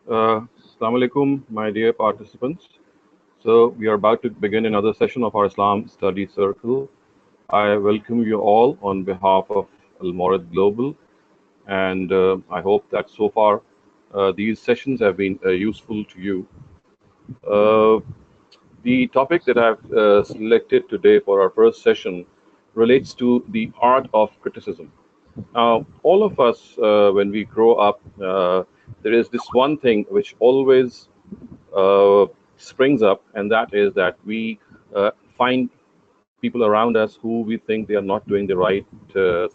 Assalamu alaikum, my dear participants. So, we are about to begin another session of our Islam Study Circle. I welcome you all on behalf of Al-Mawrid Global, and I hope that so far these sessions have been useful to you. Uh, the topic that I've selected today for our first session relates to the art of criticism. Now, all of us, when we grow up, there is this one thing which always uh, springs up, and that is that we find people around us who we think they are not doing the right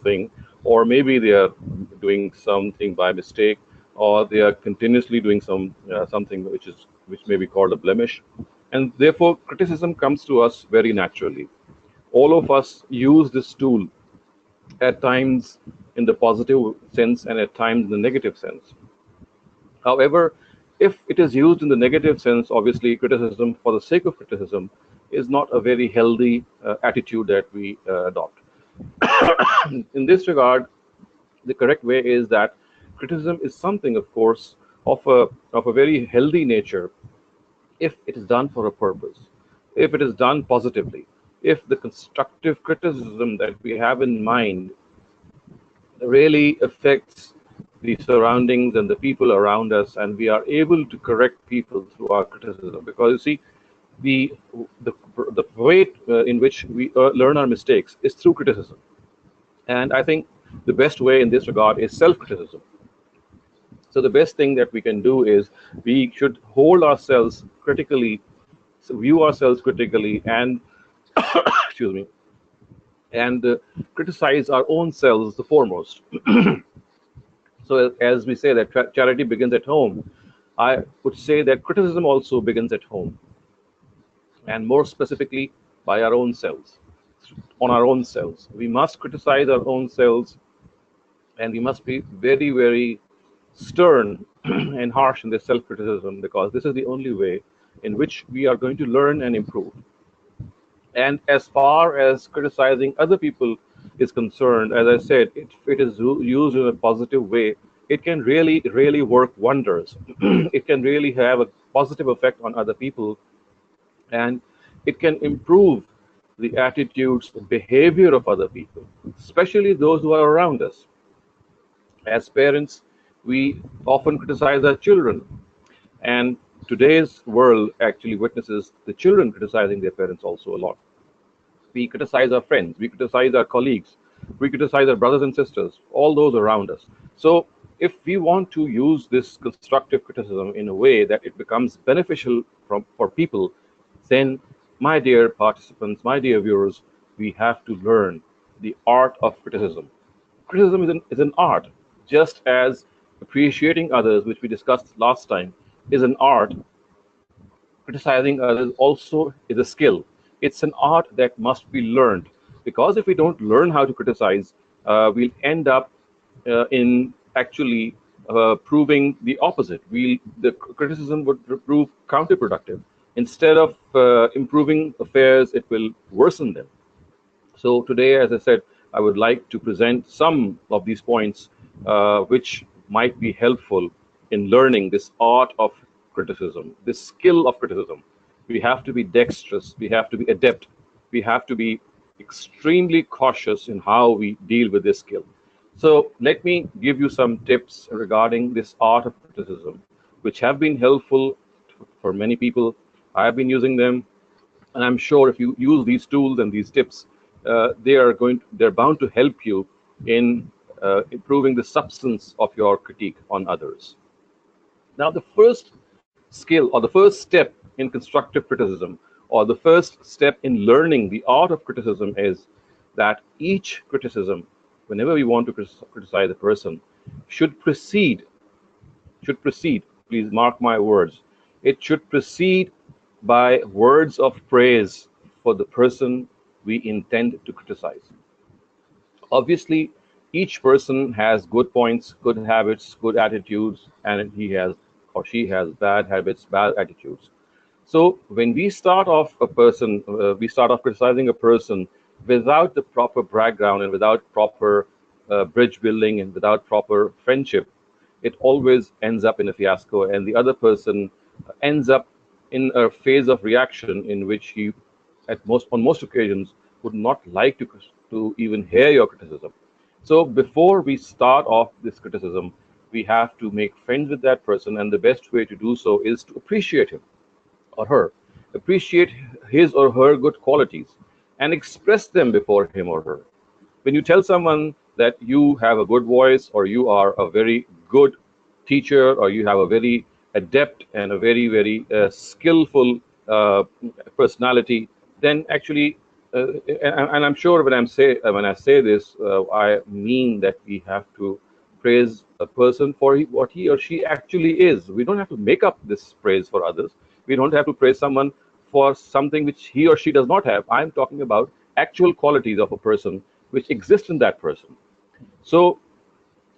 thing, or maybe they are doing something by mistake, or they are continuously doing something which may be called a blemish, and therefore criticism comes to us very naturally. All of us use this tool at times in the positive sense and at times in the negative sense. However, if it is used in the negative sense, obviously criticism for the sake of criticism is not a very healthy attitude that we adopt. In this regard, the correct way is that criticism is something, of course, of a very healthy nature if it is done for a purpose, if it is done positively, if the constructive criticism that we have in mind really affects the surroundings and the people around us, and we are able to correct people through our criticism. Because you see, the the, the way in which we learn our mistakes is through criticism, and I think the best way in this regard is self-criticism. So the best thing that we can do is we should hold ourselves critically, so view ourselves critically, and excuse me, and criticize our own selves the foremost. So, as we say that charity begins at home, I would say that criticism also begins at home, and more specifically by our own selves, on our own selves. We must criticize our own selves, and we must be very, very stern and harsh in this self criticism, because this is the only way in which we are going to learn and improve. And as far as criticizing other people is concerned, as I said, if it is used in a positive way, it can really, really work wonders. It can really have a positive effect on other people, and it can improve the attitudes, the behavior of other people, especially those who are around us. As parents, we often criticize our children, and today's world actually witnesses the children criticizing their parents also a lot. We criticize our friends, we criticize our colleagues, we criticize our brothers and sisters, all those around us. So, if we want to use this constructive criticism in a way that it becomes beneficial for people, then, my dear participants, my dear viewers, we have to learn the art of criticism. Criticism is an art, just as appreciating others, which we discussed last time, is an art. Criticizing others also is a skill. It's an art that must be learned, because if we don't learn how to criticize, we'll end up in actually proving the opposite. The criticism would prove counterproductive. Instead of improving affairs, it will worsen them. So today, as I said, I would like to present some of these points which might be helpful in learning this art of criticism, this skill of criticism. We have to be dexterous, we have to be adept, we have to be extremely cautious in how we deal with this skill. So let me give you some tips regarding this art of criticism, which have been helpful for many people. I have been using them, and I'm sure if you use these tools and these tips, they're bound to help you in improving the substance of your critique on others. Now, the first skill or the first step in constructive criticism, or the first step in learning the art of criticism, is that each criticism, whenever we want to criticize a person, should precede, please mark my words, it should precede by words of praise for the person we intend to criticize. Obviously, each person has good points, good habits, good attitudes, and he has or she has bad habits, bad attitudes. So when we start off we start off criticizing a person without the proper background and without proper bridge building and without proper friendship. it always ends up in a fiasco, and the other person ends up in a phase of reaction in which he, on most occasions, would not like to even hear your criticism. So before we start off this criticism, we have to make friends with that person, and the best way to do so is to appreciate him or her, appreciate his or her good qualities, and express them before him or her. When you tell someone that you have a good voice, or you are a very good teacher, or you have a very adept and a very skillful personality, then actually, and I'm sure when I say this, I mean that we have to praise a person for what he or she actually is. We don't have to make up this praise for others. We don't have to praise someone for something which he or she does not have. I'm talking about actual qualities of a person which exist in that person. So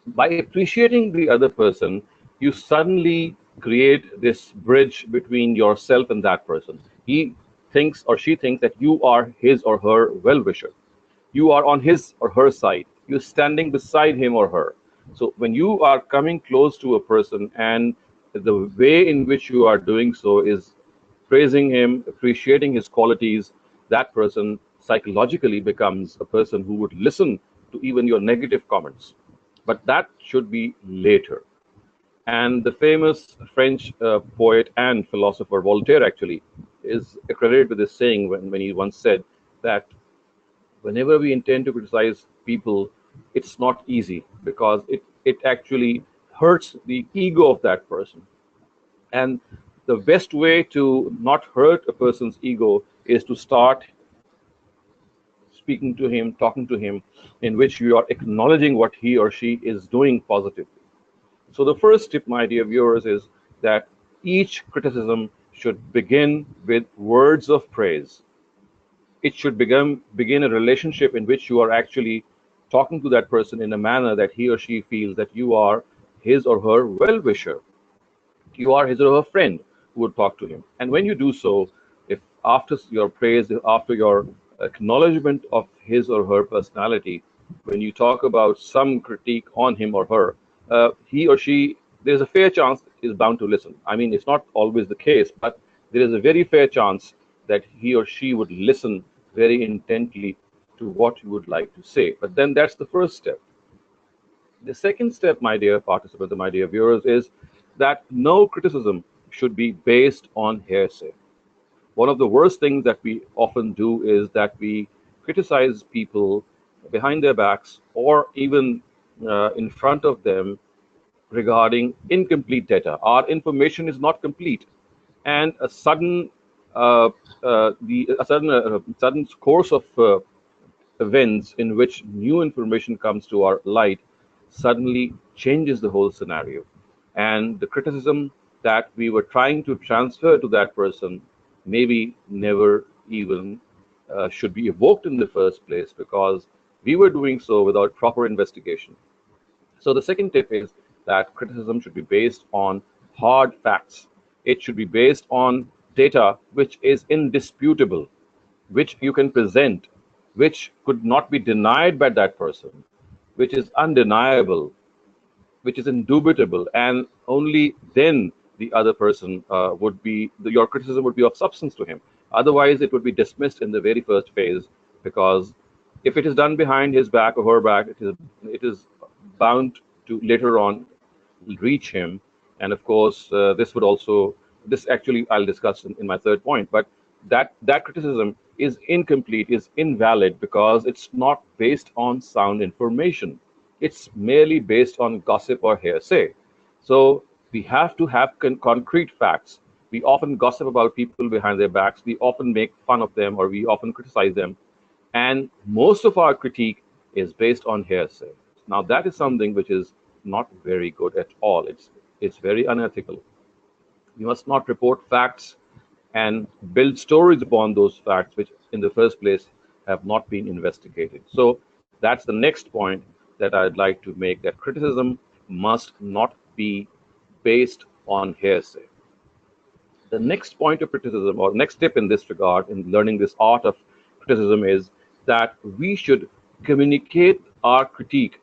by appreciating the other person, you suddenly create this bridge between yourself and that person. He thinks or she thinks that you are his or her well wisher. You are on his or her side. You're standing beside him or her. So when you are coming close to a person, and the way in which you are doing so is praising him, appreciating his qualities, that person psychologically becomes a person who would listen to even your negative comments. But that should be later. And the famous French poet and philosopher Voltaire actually is credited with this saying when he once said that whenever we intend to criticize people, it's not easy because it actually hurts the ego of that person. And the best way to not hurt a person's ego is to start speaking to him, talking to him, in which you are acknowledging what he or she is doing positively. So the first tip, my dear viewers, is that each criticism should begin with words of praise. It should begin a relationship in which you are actually talking to that person in a manner that he or she feels that you are his or her well-wisher. You are his or her friend who would talk to him. And when you do so, if after your praise, after your acknowledgement of his or her personality, when you talk about some critique on him or her, he or she, there's a fair chance is bound to listen. I mean, it's not always the case, but there is a very fair chance that he or she would listen very intently to what you would like to say. But then that's the first step. The second step, my dear participants and my dear viewers, is that no criticism should be based on hearsay. One of the worst things that we often do is that we criticize people behind their backs or even in front of them regarding incomplete data. Our information is not complete, and a sudden the a sudden course of events in which new information comes to our light suddenly changes the whole scenario. And the criticism that we were trying to transfer to that person maybe never even should be evoked in the first place because we were doing so without proper investigation. So the second tip is that criticism should be based on hard facts. It should be based on data which is indisputable, which you can present, which could not be denied by that person, which is undeniable, which is indubitable, and only then the other person your criticism would be of substance to him. Otherwise, it would be dismissed in the very first phase because if it is done behind his back or her back, it is bound to later on reach him. And of course, this actually I'll discuss in my third point. But that criticism is incomplete, is invalid because it's not based on sound information. It's merely based on gossip or hearsay. So we have to have concrete facts. We often gossip about people behind their backs. We often make fun of them or we often criticize them. And most of our critique is based on hearsay. Now, that is something which is not very good at all. It's very unethical. You must not report facts and build stories upon those facts which, in the first place, have not been investigated. So that's the next point that I'd like to make, that criticism must not be based on hearsay. The next point of criticism, or next step in this regard, in learning this art of criticism, is that we should communicate our critique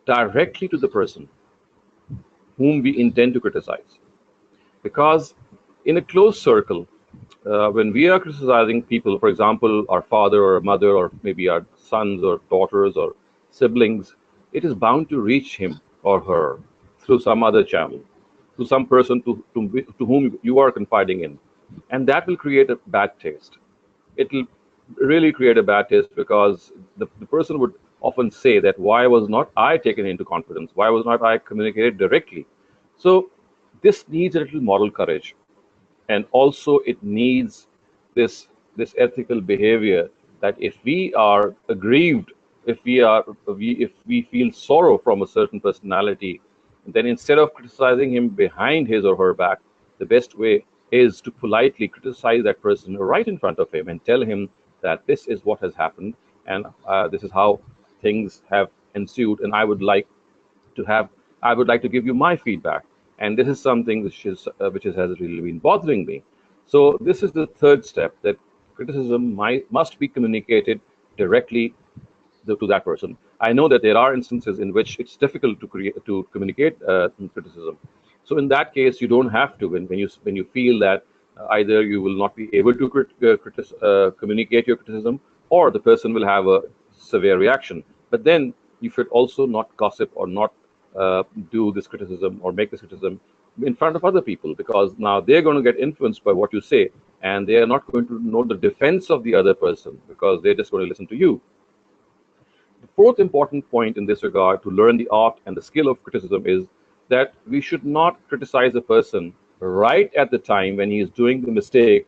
directly to the person. whom we intend to criticize. Because in a closed circle, when we are criticizing people, for example, our father or mother, or maybe our sons or daughters or siblings, it is bound to reach him or her through some other channel, to some person to whom you are confiding in. And that will create a bad taste. It will really create a bad taste because the person would often say that, why was not I taken into confidence? Why was not I communicated directly? So this needs a little moral courage, and also it needs this ethical behavior, that if we are aggrieved, if we feel sorrow from a certain personality, then instead of criticizing him behind his or her back, the best way is to politely criticize that person right in front of him and tell him that this is what has happened, and this is how things have ensued, and I would like to give you my feedback, and this is something has really been bothering me. So this is the third step, that criticism must be communicated directly to that person. I know that there are instances in which it's difficult to communicate criticism. So in that case, you don't have to. When you feel that either you will not be able to communicate your criticism, or the person will have a severe reaction. But then you should also not gossip, or not do this criticism or make this criticism in front of other people, because now they're going to get influenced by what you say, and they are not going to know the defense of the other person, because they're just going to listen to you. The fourth important point in this regard, to learn the art and the skill of criticism, is that we should not criticize a person right at the time when he is doing the mistake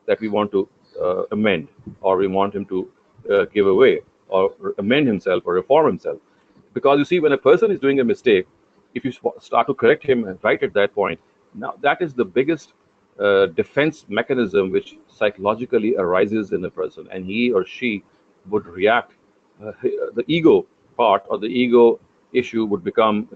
that we want to amend, or we want him to give away, or amend himself, or reform himself. Because you see, when a person is doing a mistake, if you start to correct him right at that point, now that is the biggest defense mechanism which psychologically arises in a person, and he or she would react. The ego part, or the ego issue, would come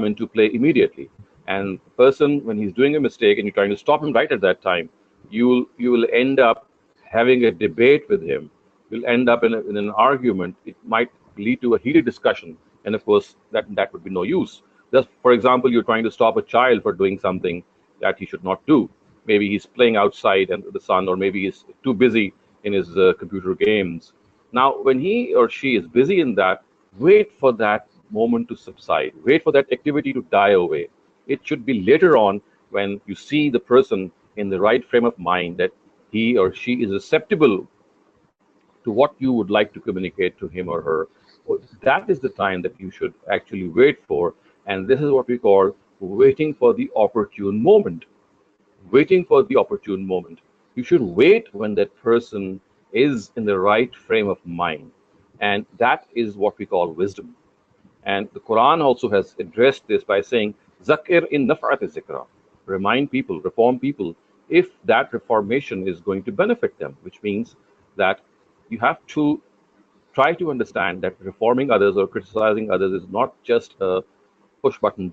into play immediately. And the person, when he's doing a mistake and you're trying to stop him right at that time, you will end up having a debate with him. You'll end up in an argument. It might lead to a heated discussion, and of course that would be no use. Just for example, you're trying to stop a child for doing something that he should not do. Maybe he's playing outside and the sun, or maybe he's too busy in his computer games. Now, when he or she is busy in that, wait for that moment to subside. Wait for that activity to die away. It should be later on, when you see the person in the right frame of mind, that he or she is receptible to what you would like to communicate to him or her. That is the time that you should actually wait for. And this is what we call waiting for the opportune moment. Waiting for the opportune moment. You should wait when that person is in the right frame of mind. And that is what we call wisdom. And the Quran also has addressed this by saying, Zakir in naf'at zikra. Remind people, reform people, if that reformation is going to benefit them, which means that you have to try to understand that reforming others or criticizing others is not just a push button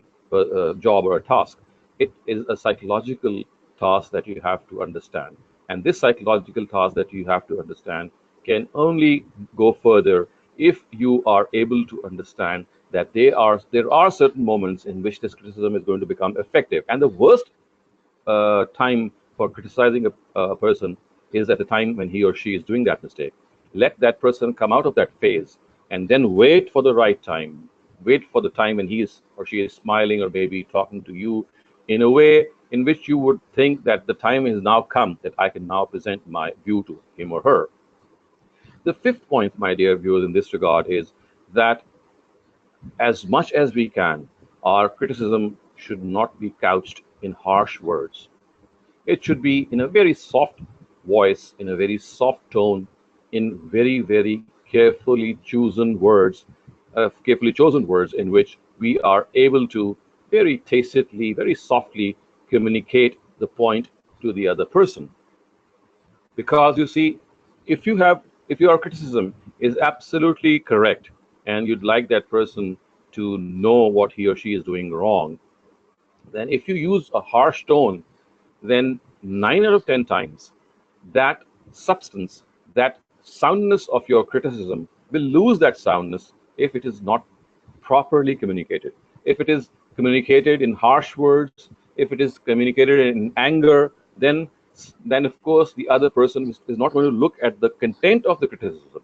job or a task. It is a psychological task that you have to understand. And this psychological task that you have to understand can only go further if you are able to understand that there are certain moments in which this criticism is going to become effective. And the worst time for criticizing a person is at the time when he or she is doing that mistake. Let that person come out of that phase, and then wait for the right time. Wait for the time when he is or she is smiling, or maybe talking to you in a way in which you would think that the time has now come, that I can now present my view to him or her. The fifth point, my dear viewers, in this regard is that as much as we can, our criticism should not be couched in harsh words. It should be in a very soft voice, in a very soft tone, in very, very carefully chosen words, in which we are able to very tacitly, very softly communicate the point to the other person. Because you see, if your criticism is absolutely correct, and you'd like that person to know what he or she is doing wrong, then if you use a harsh tone, then 9 out of 10 times that substance, that soundness of your criticism will lose that soundness if it is not properly communicated. If it is communicated in harsh words, if it is communicated in anger, then of course the other person is not going to look at the content of the criticism.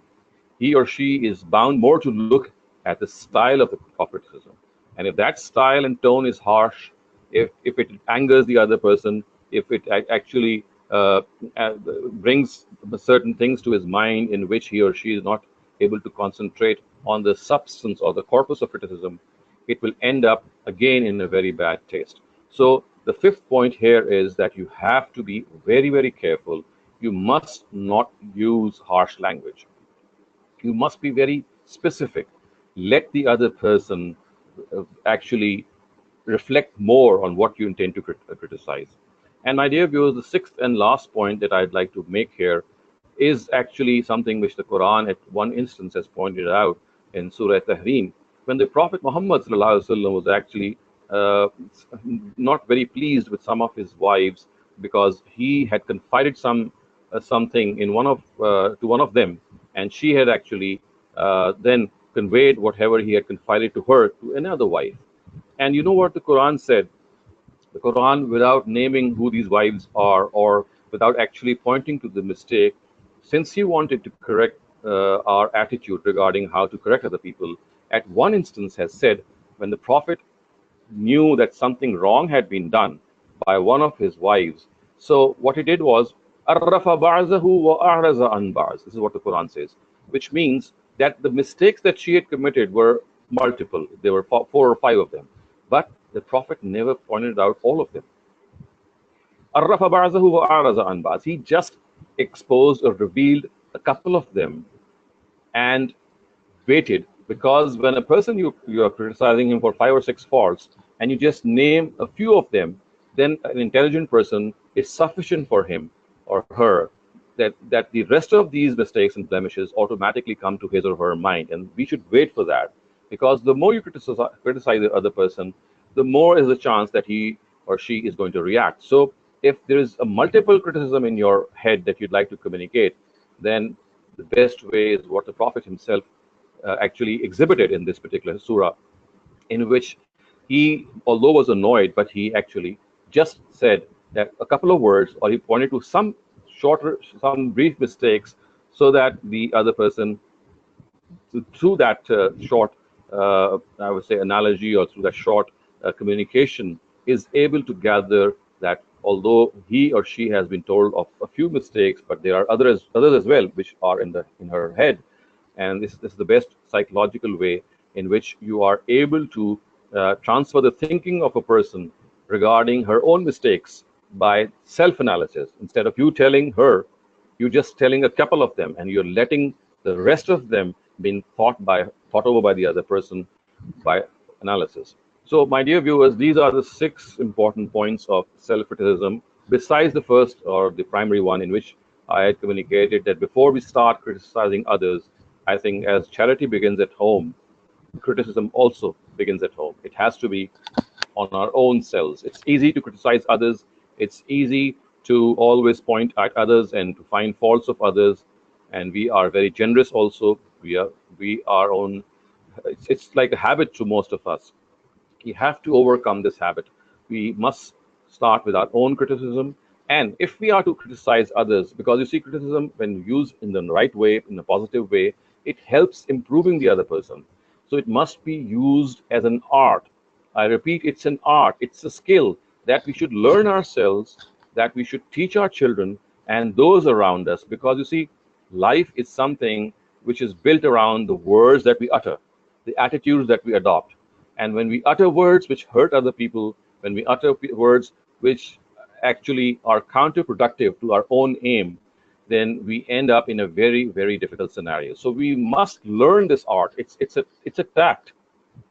He or she is bound more to look at the style of criticism. And if that style and tone is harsh, if it angers the other person, if it actually uh, brings certain things to his mind in which he or she is not able to concentrate on the substance or the corpus of criticism, it will end up again in a very bad taste. So the fifth point here is that you have to be very, very careful. You must not use harsh language. You must be very specific. Let the other person actually reflect more on what you intend to criticize. And my dear viewers, the sixth and last point that I'd like to make here is actually something which the Quran at one instance has pointed out in Surah Tahrim, when the Prophet Muhammad was actually uh, not very pleased with some of his wives because he had confided something in one of to one of them, and she had actually then conveyed whatever he had confided to her to another wife. And you know what the Quran said? The Quran, without naming who these wives are or without actually pointing to the mistake, since he wanted to correct our attitude regarding how to correct other people, at one instance has said, when the Prophet knew that something wrong had been done by one of his wives, so what he did was, عَرَّفَ بَعْضَهُ وَأَعْرَضَ عَنْ بَعْضٍ. This is what the Quran says, which means that the mistakes that she had committed were multiple. There were four or five of them. But the Prophet never pointed out all of them. عَرَّفَ بَعْضَهُ وَأَعْرَضَ عَنْ بَعْضٍ. He just exposed or revealed a couple of them and waited, because when a person you are criticizing him for five or six faults and you just name a few of them, then an intelligent person is sufficient for him or her, that the rest of these mistakes and blemishes automatically come to his or her mind, and we should wait for that, because the more you criticize the other person, the more is the chance that he or she is going to react. So if there is a multiple criticism in your head that you'd like to communicate, then the best way is what the Prophet himself actually exhibited in this particular surah, in which he, although was annoyed, but he actually just said that a couple of words, or he pointed to some brief mistakes, so that the other person, through that short, I would say, analogy, or through that short communication, is able to gather that although he or she has been told of a few mistakes, but there are others as well which are in her head. And this is the best psychological way in which you are able to transfer the thinking of a person regarding her own mistakes by self-analysis. Instead of you telling her, you're just telling a couple of them, and you're letting the rest of them being thought over by the other person by analysis. So, my dear viewers, these are the six important points of self-criticism, besides the first or the primary one, in which I had communicated that before we start criticizing others, I think as charity begins at home, criticism also begins at home. It has to be on our own selves. It's easy to criticize others. It's easy to always point at others and to find faults of others. And we are very generous also. We are on. It's like a habit to most of us. We have to overcome this habit. We must start with our own criticism. And if we are to criticize others, because you see, criticism, when used in the right way, in a positive way, it helps improving the other person. So it must be used as an art. I repeat, it's an art, it's a skill that we should learn ourselves, that we should teach our children and those around us. Because you see, life is something which is built around the words that we utter, the attitudes that we adopt. And when we utter words which hurt other people, when we utter words which actually are counterproductive to our own aim, then we end up in a very, very difficult scenario. So we must learn this art. It's a tact.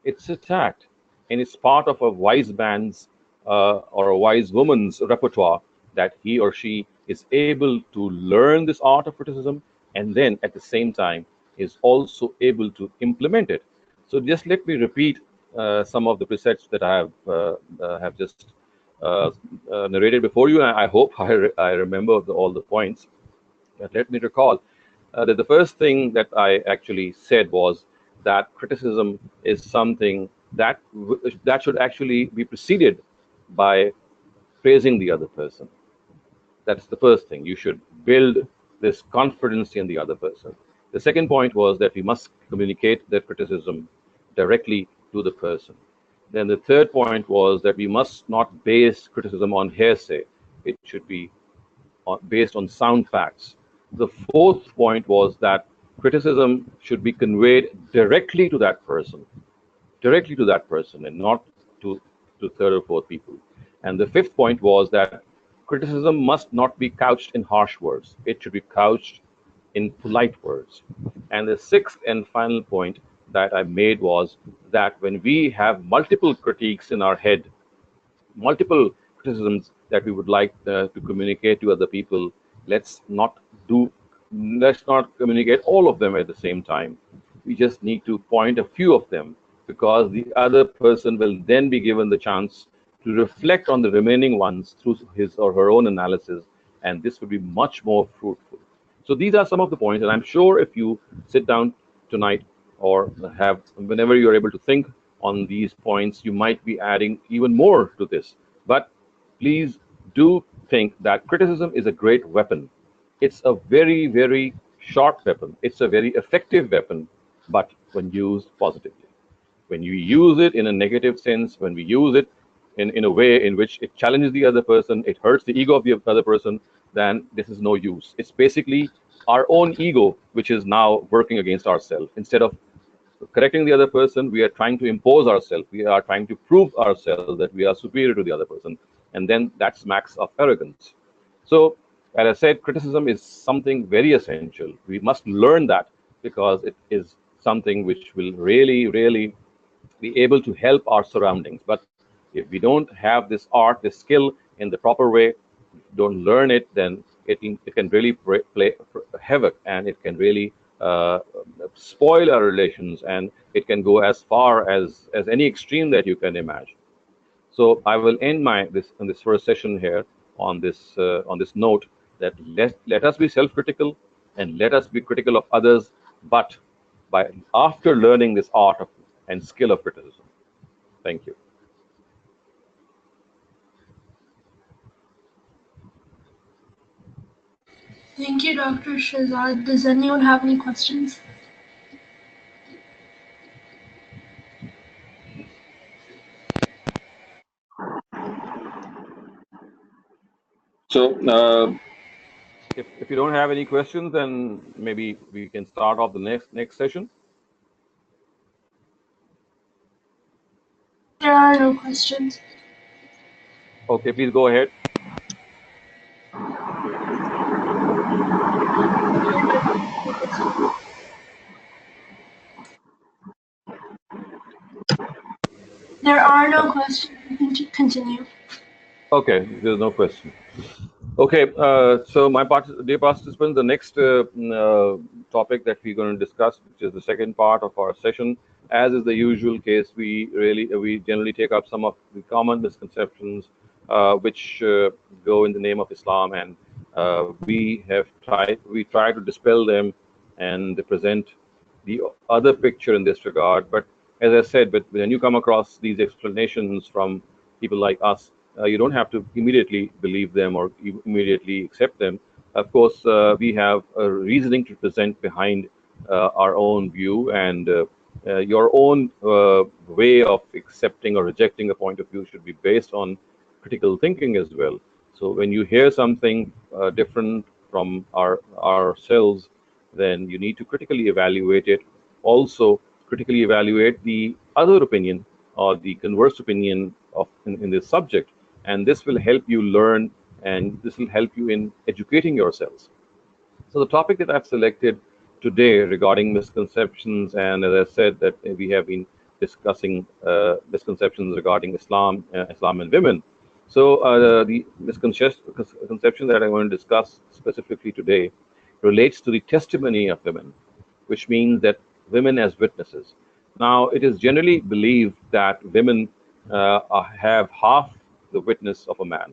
It's a tact, and it's part of a wise man's or a wise woman's repertoire, that he or she is able to learn this art of criticism, and then at the same time is also able to implement it. So just let me repeat some of the precepts that I have just narrated before you. And I hope I remember all the points. But let me recall that the first thing that I actually said was that criticism is something that should actually be preceded by praising the other person. That's the first thing. You should build this confidence in the other person. The second point was that we must communicate that criticism directly to the person. Then the third point was that we must not base criticism on hearsay. It should be based on sound facts. The fourth point was that criticism should be conveyed directly to that person and not to third or fourth people. And the fifth point was that criticism must not be couched in harsh words. It should be couched in polite words. And the sixth and final point that I made was that when we have multiple critiques in our head, multiple criticisms that we would like to communicate to other people, let's not do, let's not communicate all of them at the same time. We just need to point a few of them, because the other person will then be given the chance to reflect on the remaining ones through his or her own analysis, and this would be much more fruitful. So these are some of the points, and I'm sure if you sit down tonight or have whenever you're able to think on these points, you might be adding even more to this. But please do think that criticism is a great weapon. It's a very, very sharp weapon. It's a very effective weapon, but when used positively. When you use it in a negative sense, when we use it in a way in which it challenges the other person, it hurts the ego of the other person, then this is no use. It's basically our own ego which is now working against ourselves. Instead of correcting the other person, we are trying to impose ourselves. We are trying to prove ourselves that we are superior to the other person. And then that smacks of arrogance. So, as I said, criticism is something very essential. We must learn that, because it is something which will really, really be able to help our surroundings. But if we don't have this art, this skill in the proper way, don't learn it, then it can really play havoc, and it can really spoil our relations, and it can go as far as any extreme that you can imagine. So I will end this first session here on this note that let us be self-critical and let us be critical of others, but by after learning this art of and skill of criticism. Thank you. Thank you, Dr. Shehzad. Does anyone have any questions? So, if you don't have any questions, then maybe we can start off the next session. There are no questions. Okay, please go ahead. There are no questions. You can continue. Okay, there's no question. Okay, so dear participants, the next topic that we're going to discuss, which is the second part of our session, as is the usual case, we generally take up some of the common misconceptions which go in the name of Islam, and we try to dispel them and present the other picture in this regard. But as I said, but when you come across these explanations from people like us, you don't have to immediately believe them or immediately accept them. Of course, we have a reasoning to present behind our own view, and your own way of accepting or rejecting a point of view should be based on critical thinking as well. So when you hear something different from ourselves, then you need to critically evaluate it. Also, critically evaluate the other opinion or the converse opinion in this subject, and this will help you learn, and this will help you in educating yourselves. So the topic that I've selected today regarding misconceptions, and as I said, that we have been discussing misconceptions regarding Islam and women. So the misconception that I want to discuss specifically today relates to the testimony of women, which means that women as witnesses. Now, it is generally believed that women have half the witness of a man,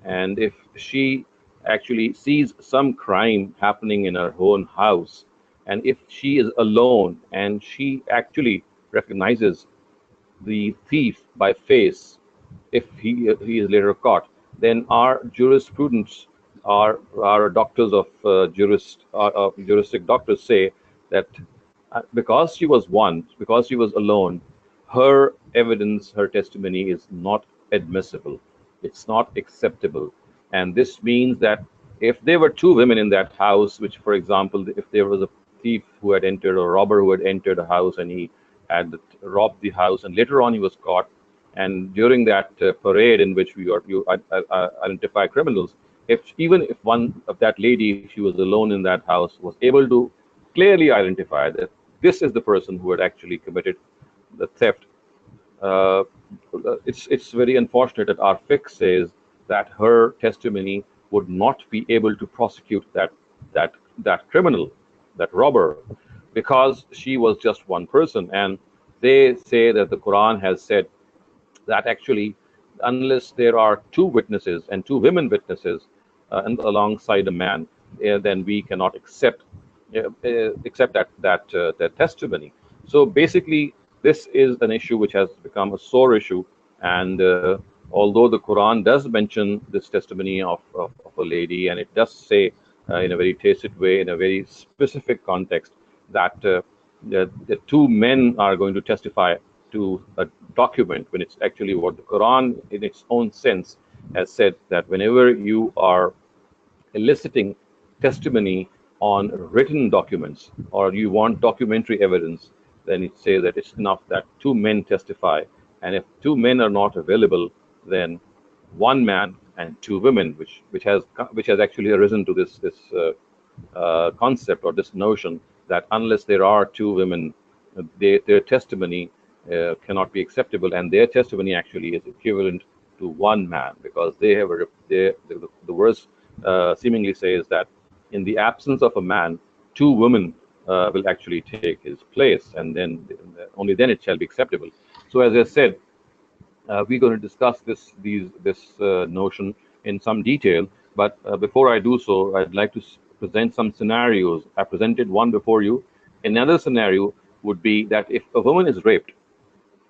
and if she actually sees some crime happening in her own house, and if she is alone and she actually recognizes the thief by face, if he is later caught, then our jurisprudence, our doctors of juristic doctors say that because she was one, because she was alone, her evidence, her testimony is not admissible. It's not acceptable. And this means that if there were two women in that house, which, for example, if there was a thief who had entered, or a robber who had entered a house and he had robbed the house, and later on he was caught, and during that parade in which identify criminals, if even if one of that lady, if she was alone in that house, was able to clearly identify that this is the person who had actually committed the theft, uh, it's very unfortunate that our fiqh says that her testimony would not be able to prosecute that criminal, that robber, because she was just one person. And they say that the Quran has said that actually, unless there are two witnesses and two women witnesses and alongside a man, then we cannot accept that testimony. So basically, this is an issue which has become a sore issue, and although the Quran does mention this testimony of a lady, and it does say in a very tacit way, in a very specific context, that the two men are going to testify to a document, when it's actually what the Quran, in its own sense, has said that whenever you are eliciting testimony on written documents, or you want documentary evidence, then it says that it's enough that two men testify. And if two men are not available, then one man and two women, which has actually arisen to this concept, or this notion, that unless there are two women, their testimony cannot be acceptable, and their testimony actually is equivalent to one man, because they have the verse seemingly says that in the absence of a man, two women will actually take his place, and then only then it shall be acceptable. So, as I said, we're going to discuss this notion in some detail. But before I do so, I'd like to present some scenarios. I presented one before you. Another scenario would be that if a woman is raped,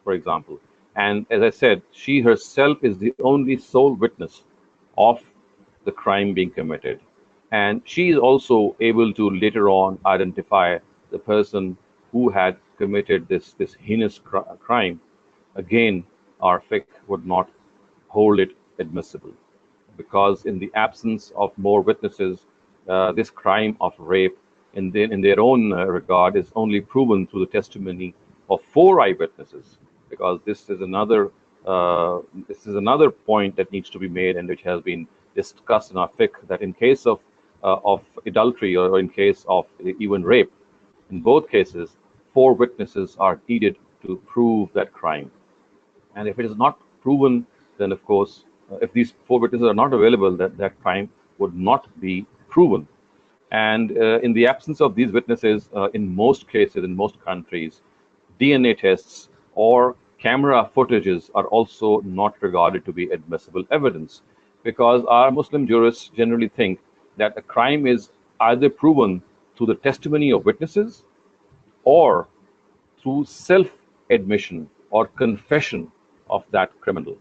for example, and as I said, she herself is the only sole witness of the crime being committed, and she is also able to later on identify the person who had committed this heinous crime. Again, our fiqh would not hold it admissible, because in the absence of more witnesses, this crime of rape, in their own regard, is only proven through the testimony of four eyewitnesses. Because this is another point that needs to be made, and which has been discussed in our fiqh, that in case of adultery, or in case of even rape, in both cases, four witnesses are needed to prove that crime. And if it is not proven, then of course, if these four witnesses are not available, that crime would not be proven. And in the absence of these witnesses, in most cases, in most countries, DNA tests or camera footages are also not regarded to be admissible evidence, because our Muslim jurists generally think that a crime is either proven through the testimony of witnesses, or through self admission or confession of that criminal.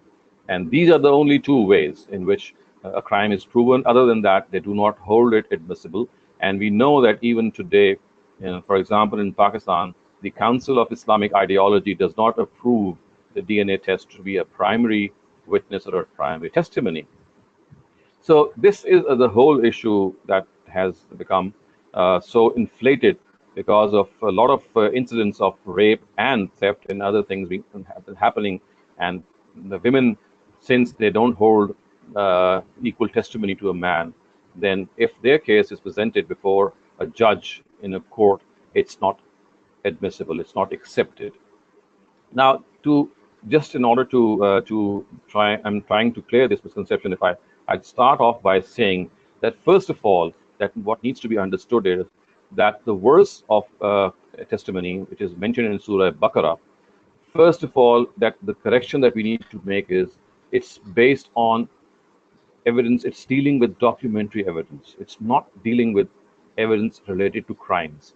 And these are the only two ways in which a crime is proven. Other than that, they do not hold it admissible. And we know that even today, for example, in Pakistan, the Council of Islamic Ideology does not approve the DNA test to be a primary witness or a primary testimony. So this is the whole issue that has become so inflated because of a lot of incidents of rape and theft and other things happening, and the women, since they don't hold equal testimony to a man, then if their case is presented before a judge in a court, it's not admissible, it's not accepted. Now, to just in order to try, I'm trying to clear this misconception. If I'd start off by saying that first of all, that what needs to be understood is that the verse of testimony, which is mentioned in Surah Baqarah, first of all, that the correction that we need to make is it's based on evidence. It's dealing with documentary evidence. It's not dealing with evidence related to crimes.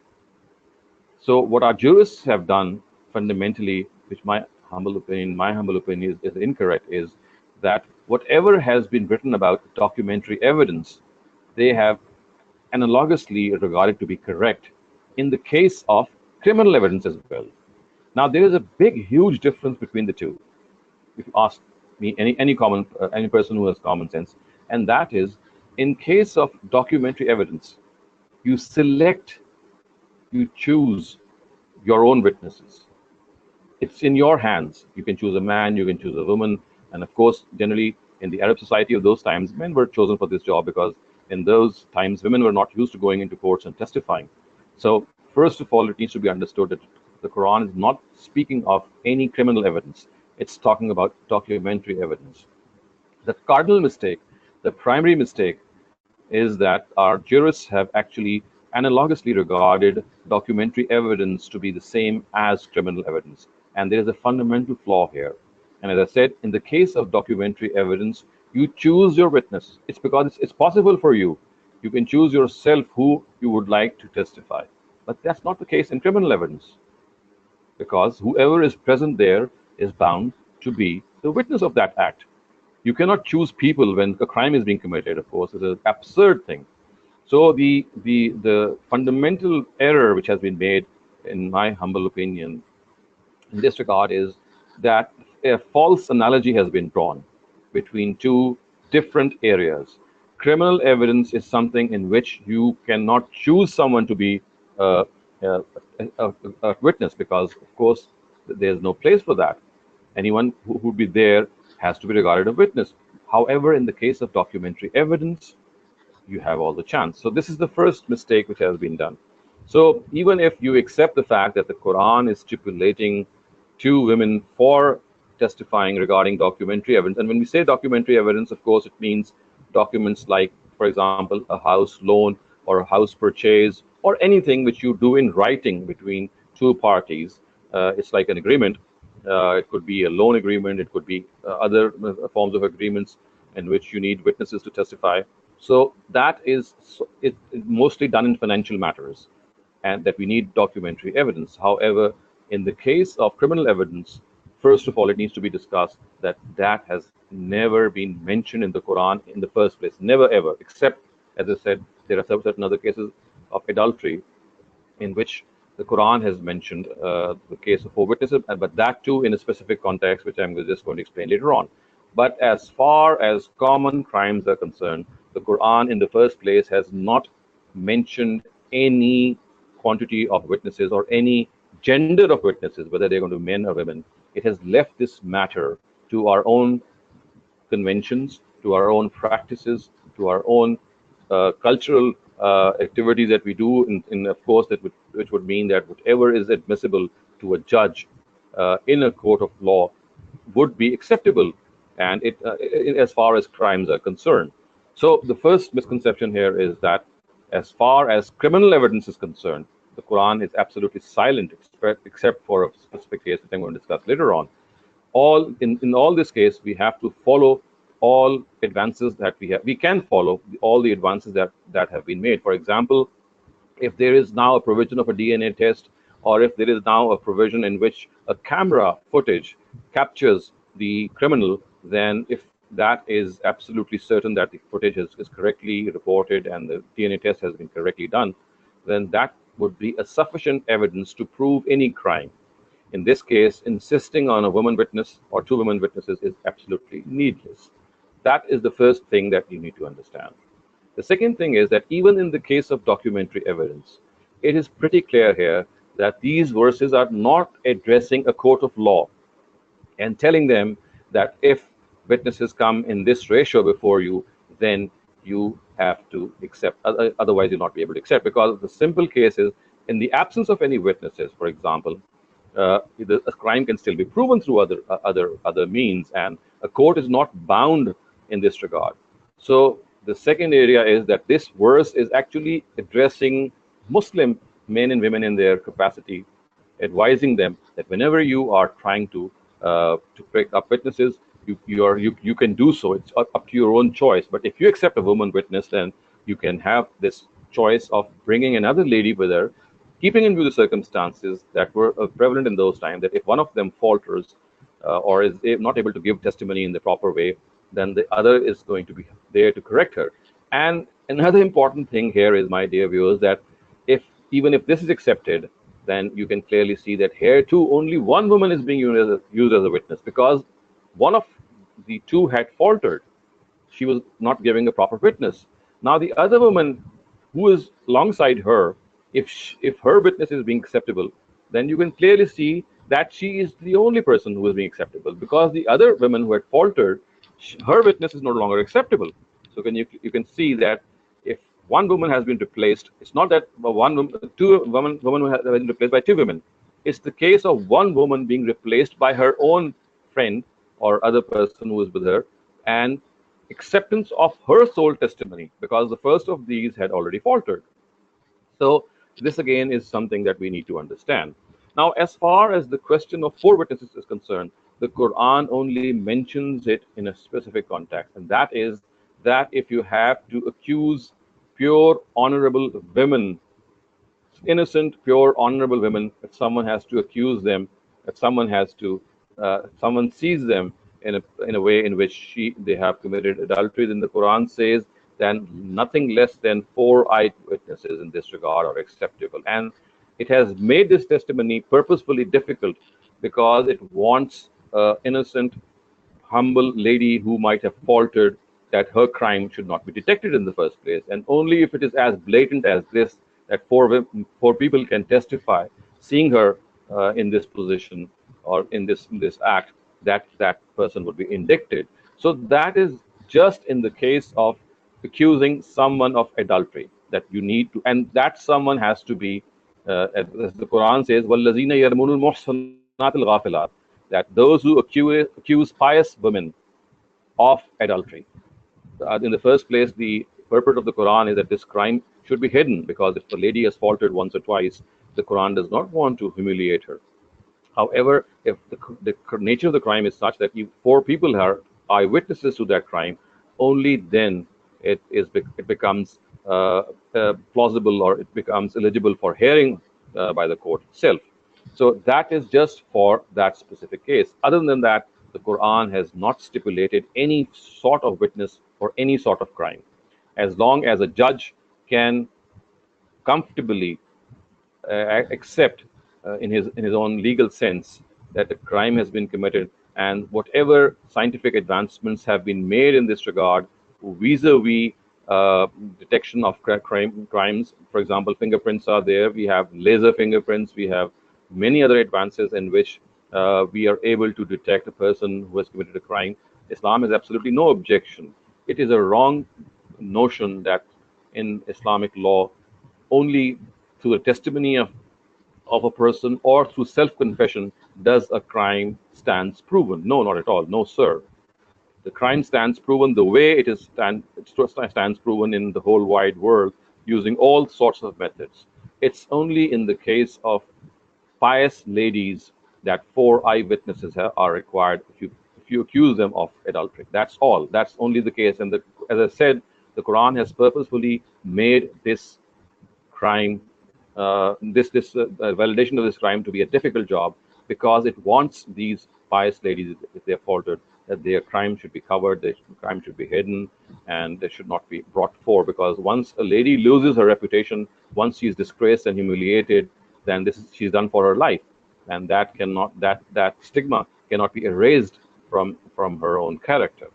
So what our jurists have done fundamentally, which humble opinion, my humble opinion is incorrect, is that whatever has been written about documentary evidence, they have analogously regarded to be correct in the case of criminal evidence as well. Now, there is a big, huge difference between the two. If you ask me, any person who has common sense, and that is, in case of documentary evidence, you select, you choose your own witnesses. It's in your hands. You can choose a man, you can choose a woman, and of course, generally in the Arab society of those times, men were chosen for this job because in those times, women were not used to going into courts and testifying. So, first of all, it needs to be understood that the Quran is not speaking of any criminal evidence. It's talking about documentary evidence. The cardinal mistake, the primary mistake, is that our jurists have actually analogously regarded documentary evidence to be the same as criminal evidence. And there is a fundamental flaw here. And as I said, in the case of documentary evidence, you choose your witness. It's because it's possible for you. You can choose yourself who you would like to testify. But that's not the case in criminal evidence, because whoever is present there is bound to be the witness of that act. You cannot choose people when a crime is being committed, of course. It's an absurd thing. So the fundamental error which has been made, in my humble opinion, in this regard is that a false analogy has been drawn between two different areas. Criminal evidence is something in which you cannot choose someone to be a, a, a witness because, of course, there's no place for that. Anyone who would be there has to be regarded a witness. However, in the case of documentary evidence, you have all the chance. So this is the first mistake which has been done. So even if you accept the fact that the Quran is stipulating two women for testifying regarding documentary evidence, and when we say documentary evidence, of course, it means documents like, for example, a house loan or a house purchase or anything which you do in writing between two parties. It's like an agreement. It could be a loan agreement. It could be other forms of agreements in which you need witnesses to testify. So that is mostly done in financial matters, and that we need documentary evidence. However, in the case of criminal evidence, first of all, it needs to be discussed that that has never been mentioned in the Quran in the first place, never ever, except, as I said, there are certain other cases of adultery in which the Quran has mentioned the case of four witnesses, but that too in a specific context, which I'm just going to explain later on. But as far as common crimes are concerned, the Quran in the first place has not mentioned any quantity of witnesses or any gender of witnesses, whether they're going to be men or women. It has left this matter to our own conventions, to our own practices, to our own cultural activities that we do, of course, which would mean that whatever is admissible to a judge in a court of law would be acceptable, and as far as crimes are concerned. So the first misconception here is that as far as criminal evidence is concerned, the Quran is absolutely silent, except for a specific case that I'm going to discuss later on. In all this case, we have to follow all advances that we can follow all the advances that have been made. For example, if there is now a provision of a DNA test, or if there is now a provision in which a camera footage captures the criminal, then if that is absolutely certain that the footage is correctly reported and the DNA test has been correctly done, then that would be a sufficient evidence to prove any crime. In this case, insisting on a woman witness or two women witnesses is absolutely needless. That is the first thing that you need to understand. The second thing is that even in the case of documentary evidence, it is pretty clear here that these verses are not addressing a court of law and telling them that if witnesses come in this ratio before you, then you have to accept. Otherwise, you'll not be able to accept. Because the simple case is, in the absence of any witnesses, for example, a crime can still be proven through other means, and a court is not bound in this regard. So the second area is that this verse is actually addressing Muslim men and women in their capacity, advising them that whenever you are trying to pick up witnesses, you can do so. It's up to your own choice. But if you accept a woman witness, then you can have this choice of bringing another lady with her, keeping in view the circumstances that were prevalent in those times, that if one of them falters, or is not able to give testimony in the proper way, then the other is going to be there to correct her. And another important thing here is, my dear viewers, that if even if this is accepted, then you can clearly see that here too only one woman is being used as a witness, because one of the two had faltered. She was not giving a proper witness. Now the other woman who is alongside her, if her witness is being acceptable, then you can clearly see that she is the only person who is being acceptable, because the other women who had faltered, her witness is no longer acceptable. So you can see that if one woman has been replaced, it's not that two women have been replaced by two women. It's the case of one woman being replaced by her own friend or other person who is with her, and acceptance of her sole testimony, because the first of these had already faltered. So this again is something that we need to understand. Now, as far as the question of four witnesses is concerned, the Quran only mentions it in a specific context, and that is that if you have to accuse pure, honorable women, innocent, pure, honorable women, if someone has to accuse them, if someone has to, someone sees them in a way in which they have committed adultery, then the Quran says then nothing less than four eyewitnesses in this regard are acceptable. And it has made this testimony purposefully difficult because it wants innocent, humble lady who might have faltered, that her crime should not be detected in the first place. And only if it is as blatant as this, that four people can testify, seeing her in this position or in this act, that that person would be indicted. So that is just in the case of accusing someone of adultery, that you need to, and that someone has to be, as the Quran says, وَالَّذِينَ يَرْمُونَ الْمُحْصَنَاتِ الْغَافِلَاتِ, that those who accuse pious women of adultery. In the first place, the purport of the Quran is that this crime should be hidden, because if a lady has faltered once or twice, the Quran does not want to humiliate her. However, if the nature of the crime is such that four people are eyewitnesses to that crime, only then it becomes plausible, or it becomes eligible for hearing by the court itself. So that is just for that specific case. Other than that, the Quran has not stipulated any sort of witness for any sort of crime. As long as a judge can comfortably accept in his own legal sense that a crime has been committed, and whatever scientific advancements have been made in this regard vis-a-vis detection of crimes. For example, fingerprints are there. We have laser fingerprints. We have many other advances in which we are able to detect a person who has committed a crime. Islam has absolutely no objection. It is a wrong notion that in Islamic law only through the testimony of a person or through self-confession does a crime stands proven. No, not at all. No, sir. The crime stands proven the way it stands proven in the whole wide world, using all sorts of methods. It's only in the case of pious ladies that four eyewitnesses are required if you accuse them of adultery. That's all. That's only the case. And as I said, the Quran has purposefully made this crime, this validation of this crime to be a difficult job, because it wants these pious ladies, if they have faltered, that their crime should be covered, their crime should be hidden, and they should not be brought forward. Because once a lady loses her reputation, once she is disgraced and humiliated, then she's done for her life, and that stigma cannot be erased from her own character.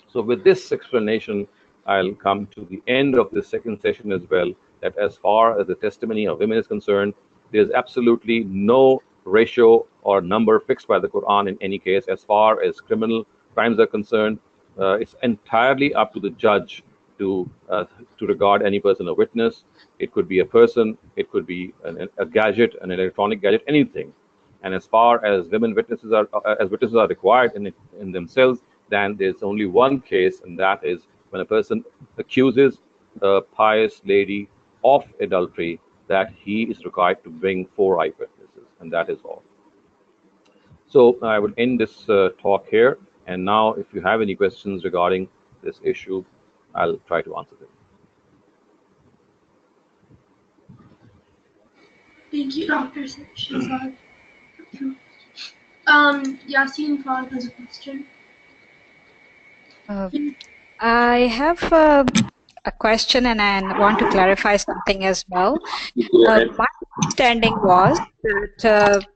So with this explanation, I'll come to the end of this second session as well, that as far as the testimony of women is concerned, there's absolutely no ratio or number fixed by the Quran in any case. As far as criminal crimes are concerned, it's entirely up to the judge to regard any person a witness. It could be a person, it could be a gadget, an electronic gadget, anything. And as far as witnesses are required in themselves, then there's only one case, and that is when a person accuses a pious lady of adultery, that he is required to bring four eyewitnesses, and that is all. So I would end this talk here. And now, if you have any questions regarding this issue, I'll try to answer them. Thank you, Dr. Shehzad. Yasin Fall has a question. Uh, I have a question and I want to clarify something as well. Go ahead. My understanding was that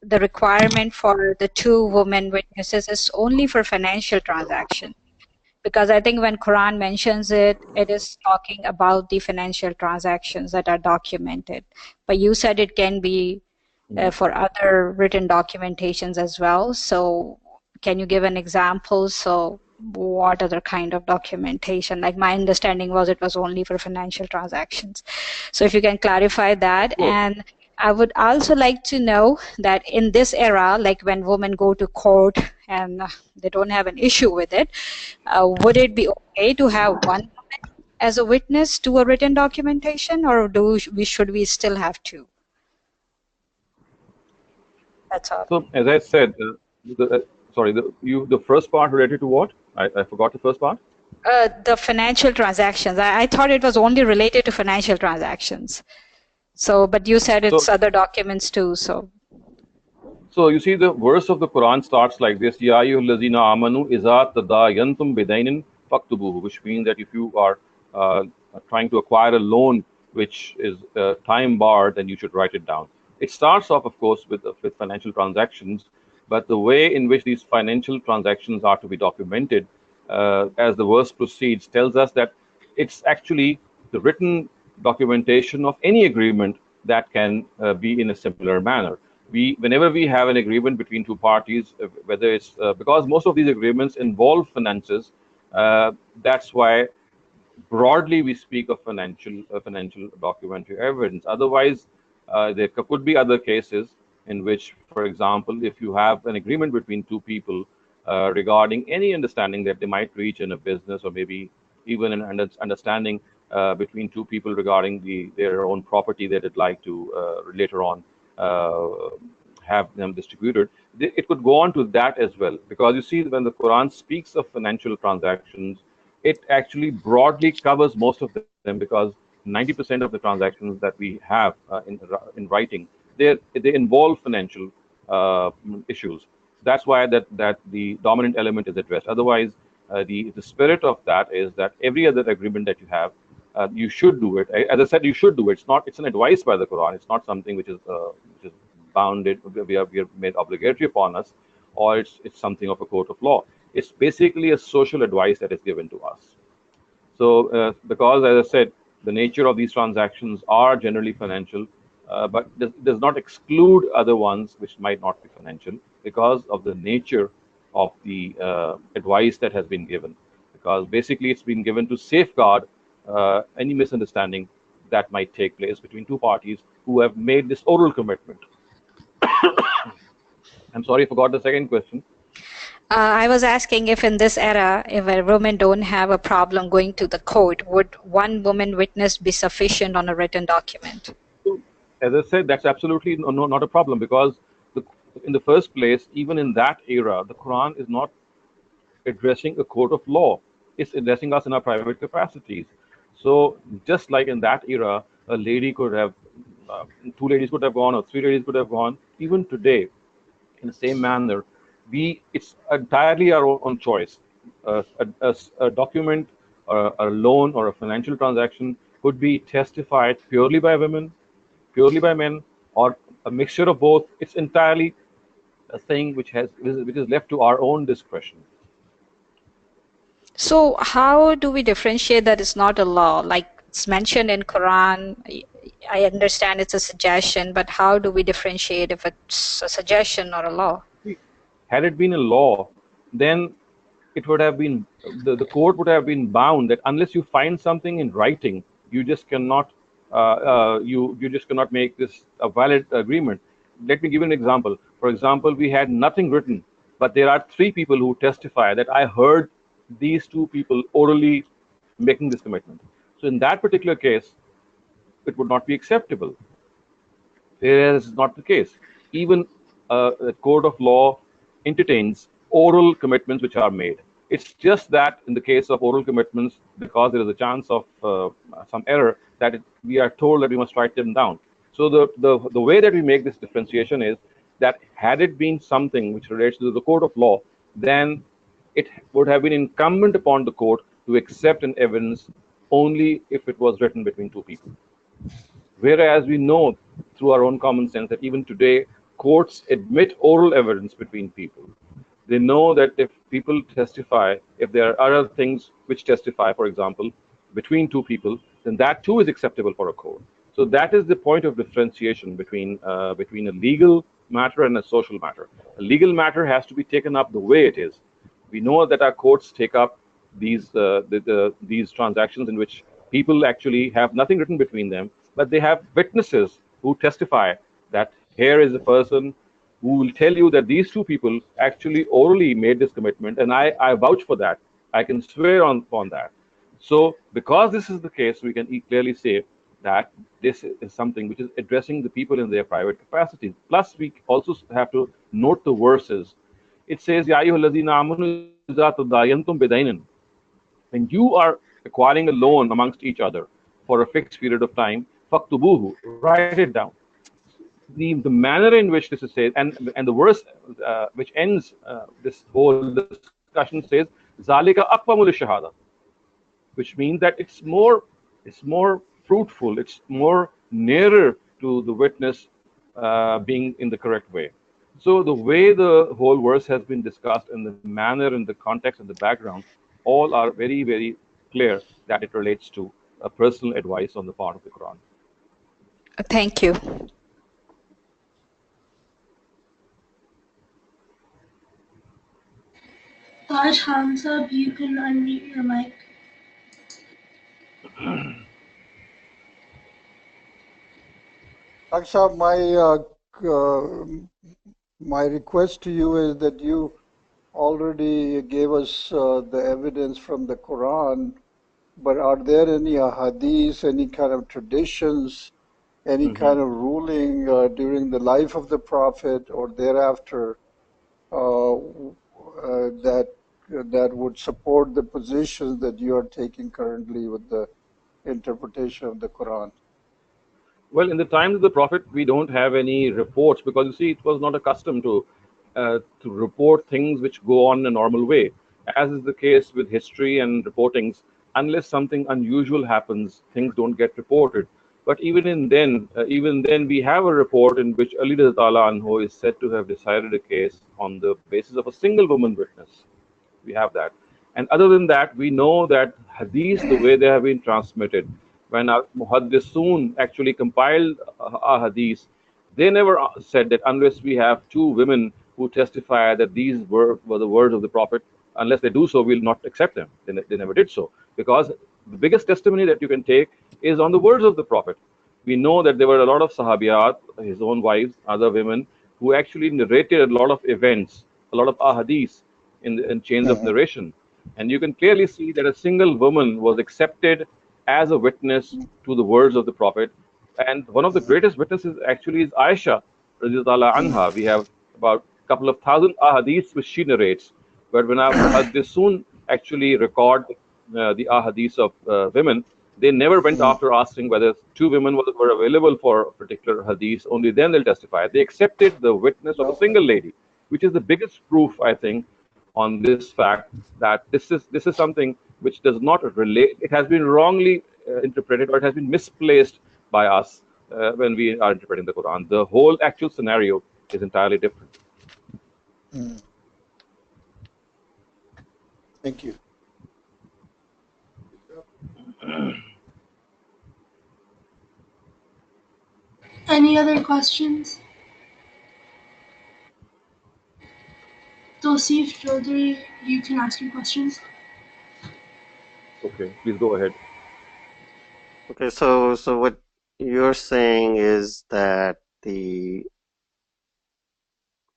the requirement for the two women witnesses is only for financial transactions. Because I think when Quran mentions it, it is talking about the financial transactions that are documented. But you said it can be for other written documentations as well. So can you give an example? So what other kind of documentation? Like my understanding was it was only for financial transactions. So if you can clarify that. And I would also like to know that in this era, like when women go to court and they don't have an issue with it, would it be okay to have one woman as a witness to a written documentation, or should we still have two? That's all. So as I said, sorry, the first part related to what? I forgot the first part. The financial transactions. I thought it was only related to financial transactions. So, but you said it's other documents too. So you see, the verse of the Quran starts like this: Ya ayyuhallazina amanu iza tadayantum bidainin faktubuhu, which means that if you are trying to acquire a loan which is time barred, then you should write it down. It starts off, of course, with financial transactions, but the way in which these financial transactions are to be documented, as the verse proceeds, tells us that it's actually the written documentation of any agreement that can be in a similar manner. Whenever we have an agreement between two parties, whether it's because most of these agreements involve finances, that's why broadly we speak of financial documentary evidence. Otherwise, there could be other cases in which, for example, if you have an agreement between two people regarding any understanding that they might reach in a business, or maybe even an understanding between two people regarding their own property that they'd like to later on have them distributed, it could go on to that as well. Because you see, when the Quran speaks of financial transactions, it actually broadly covers most of them, because 90% of the transactions that we have in writing, they involve financial issues. That's why that the dominant element is addressed. Otherwise, the spirit of that is that every other agreement that you have, you should do it. As I said, you should do it. It's an advice by the Quran. It's not something which is bounded. We are made obligatory upon us, or it's something of a court of law. It's basically a social advice that is given to us. So, because, as I said, the nature of these transactions are generally financial, but does not exclude other ones which might not be financial, because of the nature of the advice that has been given. Because basically, it's been given to safeguard any misunderstanding that might take place between two parties who have made this oral commitment. I'm sorry, I forgot the second question. I was asking if in this era, if a woman don't have a problem going to the court, would one woman witness be sufficient on a written document? So, as I said, that's absolutely not a problem, because in the first place, even in that era, the Quran is not addressing a court of law. It's addressing us in our private capacities. So just like in that era, a lady could have, two ladies could have gone, or three ladies could have gone. Even today, in the same manner, it's entirely our own choice. A document, or a loan, or a financial transaction could be testified purely by women, purely by men, or a mixture of both. It's entirely a thing which is left to our own discretion. So how do we differentiate that it's not a law? Like it's mentioned in Quran, I understand it's a suggestion, but how do we differentiate if it's a suggestion or a law? Had it been a law, then it would have been, the court would have been bound that unless you find something in writing, you just cannot you just cannot make this a valid agreement. Let me give you an example. For example, we had nothing written, but there are three people who testify that I heard these two people orally making this commitment. So in that particular case, it would not be acceptable. Whereas it's not the case. Even a court of law entertains oral commitments which are made. It's just that in the case of oral commitments, because there is a chance of some error, that we are told that we must write them down. So the way that we make this differentiation is that had it been something which relates to the court of law, then it would have been incumbent upon the court to accept an evidence only if it was written between two people. Whereas we know through our own common sense that even today, courts admit oral evidence between people. They know that if people testify, if there are other things which testify, for example, between two people, then that too is acceptable for a court. So that is the point of differentiation between a legal matter and a social matter. A legal matter has to be taken up the way it is. We know that our courts take up these transactions in which people actually have nothing written between them, but they have witnesses who testify that here is a person who will tell you that these two people actually orally made this commitment, and I vouch for that. I can swear upon that. So, because this is the case, we can clearly say that this is something which is addressing the people in their private capacities. Plus, we also have to note the verses. It says, Ya ayyuhallazina amanu idha tadayantum bidainin. When you are acquiring a loan amongst each other for a fixed period of time, faktubuhu, write it down. The manner in which this is said, and the verse which ends this whole discussion says, "Zalika aqwamul shahada," which means that it's more fruitful, it's more nearer to the witness being in the correct way. So the way the whole verse has been discussed, and the manner and the context and the background, all are very, very clear that it relates to a personal advice on the part of the Quran. Thank you. Taj Hamza, you can unmute your mic. Aksha, my request to you is that you already gave us the evidence from the Quran, but are there any hadiths, any kind of traditions, any kind of ruling during the life of the Prophet or thereafter that would support the positions that you are taking currently with the interpretation of the Quran? Well, in the times of the Prophet, we don't have any reports because you see, it was not a custom to report things which go on in a normal way, as is the case with history and reportings. Unless something unusual happens, things don't get reported. But even then, we have a report in which Ali Ta'ala Anhu is said to have decided a case on the basis of a single woman witness. We have that. And other than that, we know that hadiths, the way they have been transmitted, when our muhaddisun actually compiled our hadiths, they never said that unless we have two women who testify that these were the words of the Prophet, unless they do so, we'll not accept them. They never did so. Because the biggest testimony that you can take is on the words of the Prophet. We know that there were a lot of sahabiyat, his own wives, other women, who actually narrated a lot of events, a lot of ahadith in chains of narration. And you can clearly see that a single woman was accepted as a witness to the words of the Prophet. And one of the greatest witnesses actually is Aisha, radiallahu anha. We have about a couple of thousand ahadiths which she narrates. But when our muhaddisun actually record the ahadiths of women, they never went after asking whether two women were available for a particular hadith. Only then they'll testify. They accepted the witness of a single lady, which is the biggest proof, I think, on this fact that this is something which does not relate. It has been wrongly interpreted, or it has been misplaced by us when we are interpreting the Quran. The whole actual scenario is entirely different. Thank you. Any other questions? Tosif Chaudhary, you can ask your questions. Okay, please go ahead. Okay, so what you're saying is that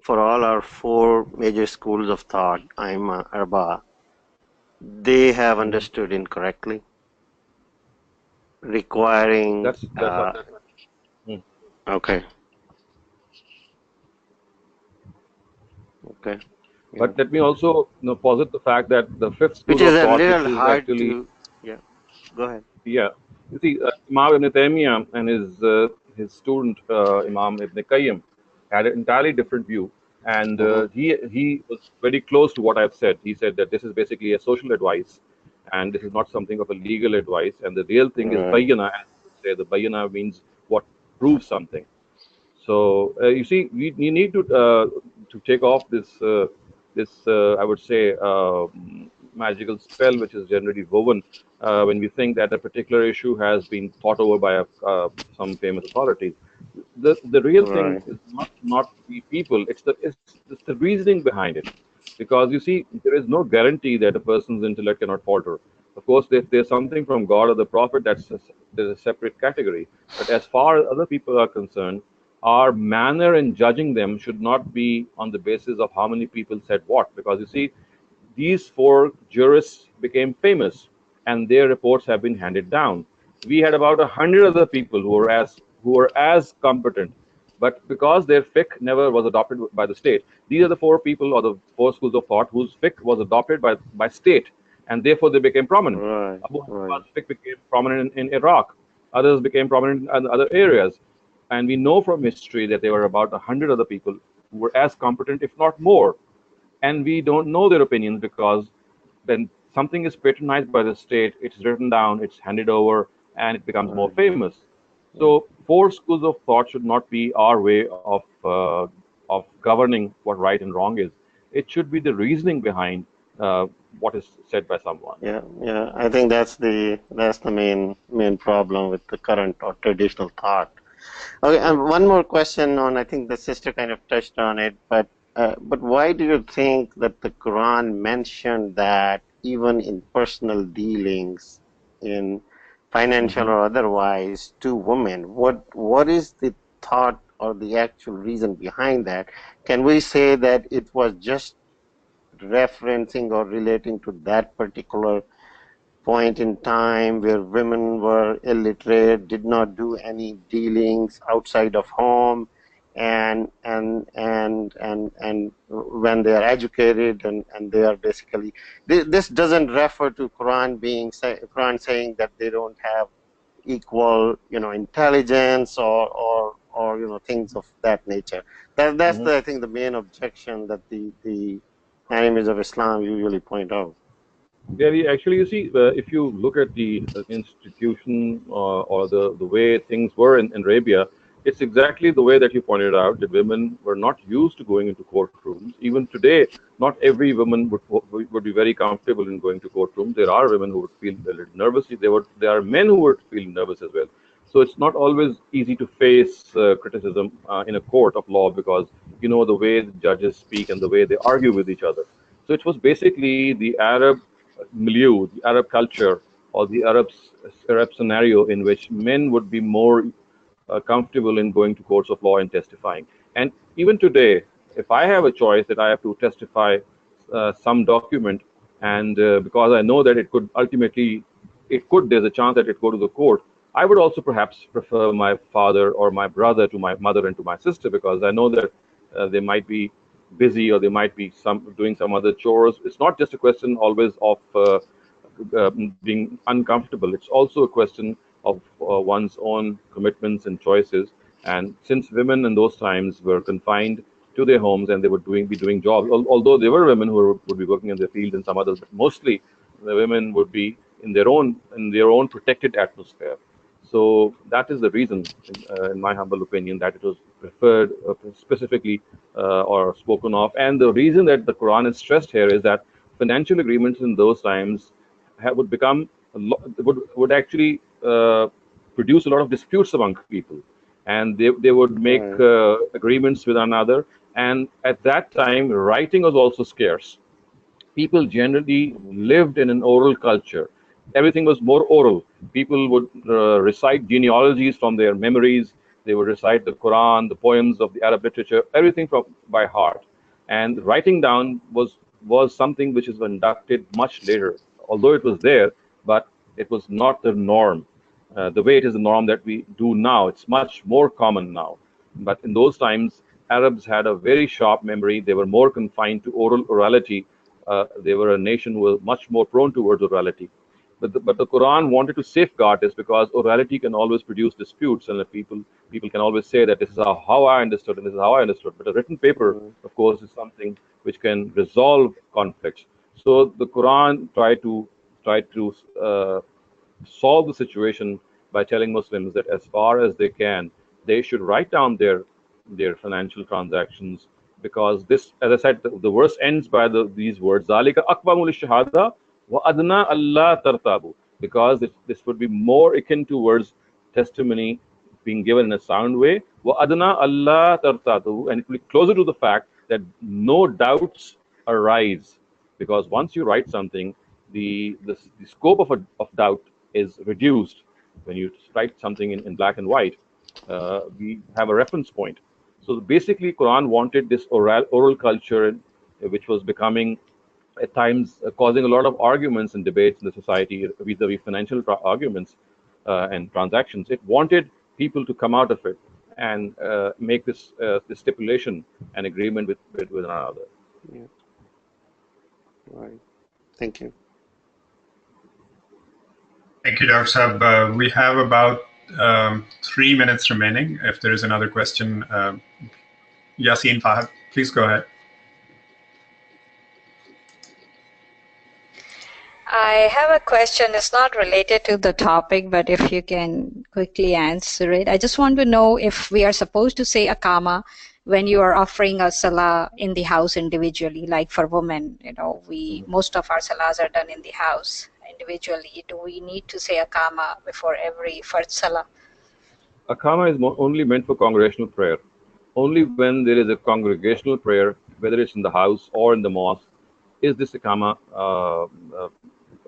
for all our four major schools of thought, Arba, they have understood incorrectly, requiring. That's Okay. Okay. But let me also posit the fact that the fifth Which school is of a thought, little which is hard actually to. Yeah. Go ahead. yeah, you see, Imam Ibn Taymiyyah and his student Imam Ibn Qayyim, had an entirely different view, and Mm-hmm. he was very close to what I've said. He said that this is basically a social advice, and this is not something of a legal advice. And the real thing is Right. bayana, as we would say. The bayana means what proves something. So you see, we need to take off this I would say magical spell which is generally woven when we think that a particular issue has been thought over by some famous authorities. The real thing Right. is not the people; it's the reasoning behind it. Because you see, there is no guarantee that a person's intellect cannot falter. Of course, if there's something from God or the Prophet, there's a separate category. But as far as other people are concerned, our manner in judging them should not be on the basis of how many people said what. Because you see, these four jurists became famous, and their reports have been handed down. We had about 100 other people who were as competent, but because their fiqh never was adopted by the state, these are the four people or the four schools of thought whose fiqh was adopted by state, and therefore they became prominent. Right. Abu Right. Hanifa's fiqh became prominent in Iraq. Others became prominent in other areas. And we know from history that there were about 100 other people who were as competent, if not more, and we don't know their opinions because when something is patronized by the state, it's written down, it's handed over, and it becomes more Right. famous. Yeah. So, four schools of thought should not be our way of governing what right and wrong is. It should be the reasoning behind what is said by someone. Yeah. Yeah. I think that's the main problem with the current or traditional thought. Okay, and one more question on, I think the sister kind of touched on it, but why do you think that the Quran mentioned that even in personal dealings, in financial Hmm. or otherwise, to women? What is the thought or the actual reason behind that? Can we say that it was just referencing or relating to that particular point in time where women were illiterate, did not do any dealings outside of home, and when they are educated and they are basically this doesn't refer to Quran saying that they don't have equal intelligence or things of that nature. That's Hmm. the I think the main objection that the enemies of Islam usually point out. Yeah, actually, you see, if you look at the institution or the way things were in Arabia, it's exactly the way that you pointed out that women were not used to going into courtrooms. Even today, not every woman would be very comfortable in going to courtrooms. There are women who would feel a little nervous. There are men who would feel nervous as well. So it's not always easy to face criticism in a court of law because you know the way the judges speak and the way they argue with each other. So it was basically the Arab milieu, the Arab culture, or the Arab scenario in which men would be more comfortable in going to courts of law and testifying. And even today, if I have a choice that I have to testify some document, and because I know that it could ultimately, there's a chance that it go to the court. I would also perhaps prefer my father or my brother to my mother and to my sister because I know that they might be busy or they might be some doing some other chores. It's not just a question always of being uncomfortable. It's also a question of one's own commitments and choices. And since women in those times were confined to their homes and they would be doing jobs, although there were women who would be working in their fields and some others, but mostly the women would be in their own protected atmosphere. So that is the reason, in my humble opinion, that it was preferred specifically or spoken of. And the reason that the Quran is stressed here is that financial agreements in those times would become would actually produce a lot of disputes among people, and they would make Right. agreements with another. And at that time, writing was also scarce. People generally Mhm. lived in an oral culture. Everything was more oral. People would recite genealogies from their memories. They would recite the Quran, the poems of the Arab literature, everything from by heart. And writing down was something which is inducted much later, although it was there, but it was not the norm. The way it is the norm that we do now. It's much more common now. But in those times, Arabs had a very sharp memory. They were more confined to orality. They were a nation who was much more prone towards orality. But the Quran wanted to safeguard this because orality can always produce disputes, and people can always say that this is how I understood and this is how I understood. But a written paper, of course, is something which can resolve conflicts. So the Quran tried to solve the situation by telling Muslims that as far as they can, they should write down their financial transactions, because this, as I said, the verse ends by these words, "Zalika aqwamu lishahada wa adna Allah tartabu," because this would be more akin towards testimony being given in a sound way, wa adna Allah tartabu, and it will be closer to the fact that no doubts arise, because once you write something, the scope of doubt is reduced. When you write something in black and white, we have a reference point. So basically, Quran wanted this oral culture, which was becoming at times causing a lot of arguments and debates in the society vis-a-vis financial arguments and transactions. It wanted people to come out of it and make this stipulation and agreement with one another. Yeah. Right. Thank you. Thank you, Dr. Saab. We have about 3 minutes remaining. If there is another question, Yasin Fahad, please go ahead. I have a question. It's not related to the topic, but if you can quickly answer it. I just want to know if we are supposed to say akama when you are offering a salah in the house individually, like for women, most of our salahs are done in the house individually. Do we need to say akama before every first salah? Akama is only meant for congregational prayer. Only when there is a congregational prayer, whether it's in the house or in the mosque, is this ikama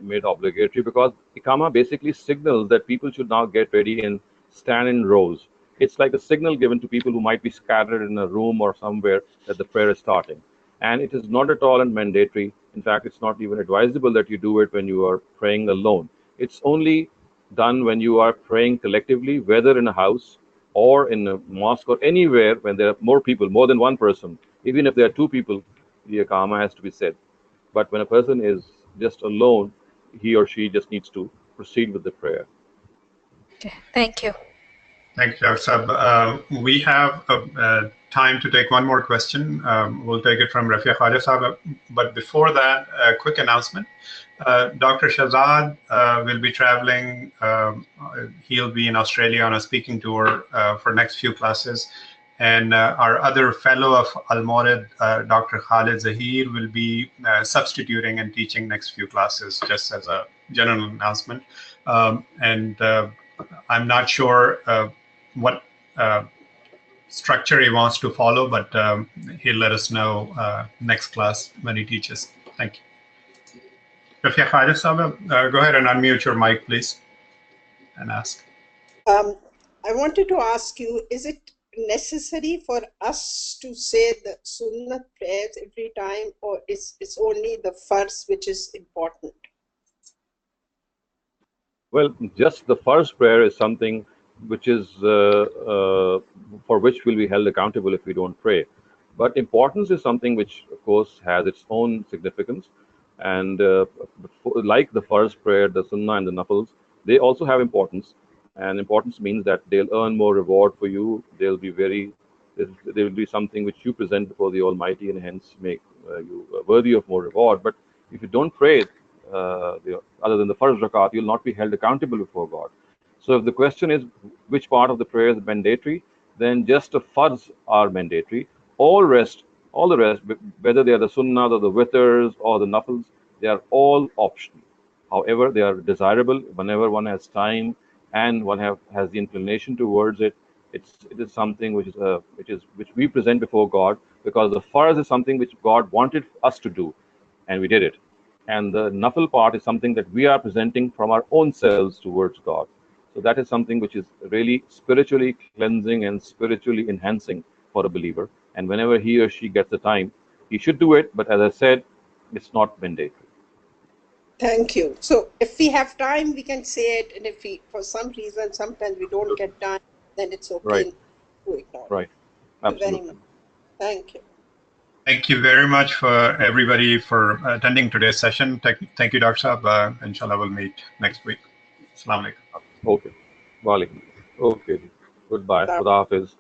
made obligatory, because ikama basically signals that people should now get ready and stand in rows. It's like a signal given to people who might be scattered in a room or somewhere that the prayer is starting. And it is not at all mandatory. In fact, it's not even advisable that you do it when you are praying alone. It's only done when you are praying collectively, whether in a house or in a mosque or anywhere when there are more people, more than one person. Even if there are two people, the ikama has to be said. But when a person is just alone, he or she just needs to proceed with the prayer. Okay. Thank you. Thank you, Dr. Saab. We have time to take one more question. We'll take it from Rafiq Khaja Saab. But before that, a quick announcement. Dr. Shehzad will be traveling. He'll be in Australia on a speaking tour for next few classes. And our other fellow of Al-Mawrid, Dr. Khalid Zahir, will be substituting and teaching next few classes, just as a general announcement. I'm not sure what structure he wants to follow, but he'll let us know next class when he teaches. Thank you. Rafiq Khaja Saab, go ahead and unmute your mic, please, and ask. I wanted to ask you, is it necessary for us to say the Sunnah prayers every time, or it's only the first which is important? Well, just the first prayer is something which is for which we'll be held accountable if we don't pray. But importance is something which, of course, has its own significance. And like the first prayer, the Sunnah and the Nafils, they also have importance. And importance means that they'll earn more reward for you. There will be something which you present before the Almighty, and hence make you worthy of more reward. But if you don't pray, other than the first rakat, you'll not be held accountable before God. So if the question is which part of the prayer is mandatory, then just the farz are mandatory. All the rest, whether they are the sunnah or the witrs or the nafils, they are all optional. However, they are desirable whenever one has time and one has the inclination towards it. It is something which we present before God, because the farz is something which God wanted us to do, and we did it. And the nafil part is something that we are presenting from our own selves towards God. So that is something which is really spiritually cleansing and spiritually enhancing for a believer. And whenever he or she gets the time, he should do it. But as I said, it's not mandatory. Thank you. So if we have time, we can say it. And if we, for some reason, sometimes we don't get time, then it's okay Right. to ignore it. Right. Thank you very Absolutely. much. Thank you. Thank you very much for everybody for attending today's session. Thank you, Dr. Saab. Inshallah, we'll meet next week. Assalamu alaikum. Okay. Walaikum. Okay. Goodbye. Khuda Hafiz.